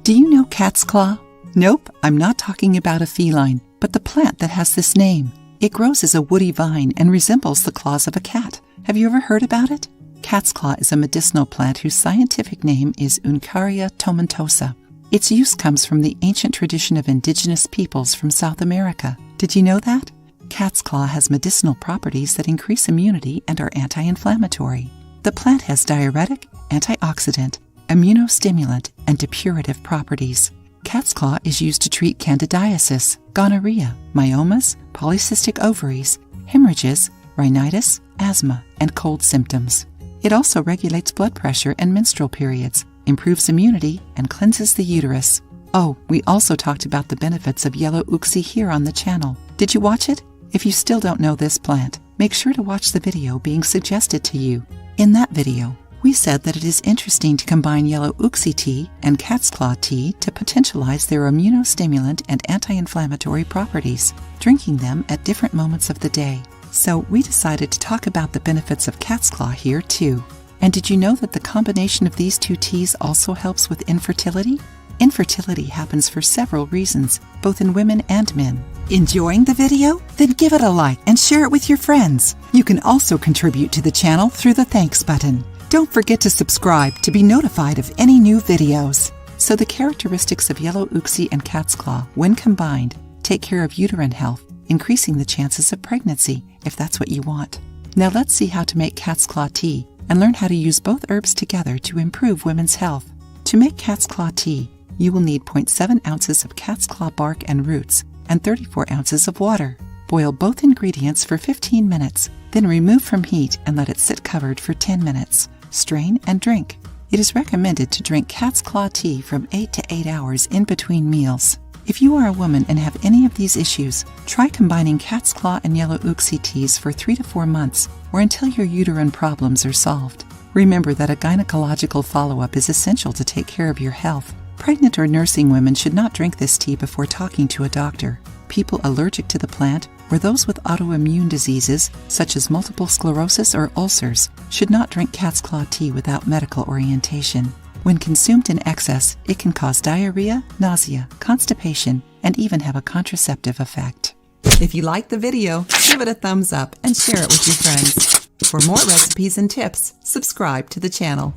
Do you know cat's claw? Nope, I'm not talking about a feline, but the plant that has this name. It grows as a woody vine and resembles the claws of a cat. Have you ever heard about it? Cat's claw is a medicinal plant whose scientific name is Uncaria tomentosa. Its use comes from the ancient tradition of indigenous peoples from South America. Did you know that? Cat's claw has medicinal properties that increase immunity and are anti-inflammatory. The plant has diuretic, antioxidant, immunostimulant, and depurative properties. Cat's claw is used to treat candidiasis, gonorrhea, myomas, polycystic ovaries, hemorrhages, rhinitis, asthma, and cold symptoms. It also regulates blood pressure and menstrual periods, improves immunity, and cleanses the uterus. Oh, we also talked about the benefits of yellow uxie here on the channel. Did you watch it? If you still don't know this plant, make sure to watch the video being suggested to you. In that video, we said that it is interesting to combine yellow uxie tea and cat's claw tea to potentialize their immunostimulant and anti-inflammatory properties, drinking them at different moments of the day. So we decided to talk about the benefits of cat's claw here too. And did you know that the combination of these two teas also helps with infertility? Infertility happens for several reasons, both in women and men. Enjoying the video? Then give it a like and share it with your friends. You can also contribute to the channel through the thanks button. Don't forget to subscribe to be notified of any new videos. So the characteristics of yellow uxie and cat's claw, when combined, take care of uterine health, increasing the chances of pregnancy if that's what you want. Now let's see how to make cat's claw tea and learn how to use both herbs together to improve women's health. To make cat's claw tea, you will need 0.7 ounces of cat's claw bark and roots and 34 ounces of water. Boil both ingredients for 15 minutes, then remove from heat and let it sit covered for 10 minutes. Strain and drink. It is recommended to drink cat's claw tea from 8 to 8 hours in between meals. If you are a woman and have any of these issues, try combining cat's claw and yellow uxie teas for 3 to 4 months or until your uterine problems are solved. Remember that a gynecological follow-up is essential to take care of your health. Pregnant or nursing women should not drink this tea before talking to a doctor. People allergic to the plant or those with autoimmune diseases such as multiple sclerosis or ulcers should not drink cat's claw tea without medical orientation. When consumed in excess, it can cause diarrhea, nausea, constipation, and even have a contraceptive effect. If you liked the video, give it a thumbs up and share it with your friends. For more recipes and tips, subscribe to the channel.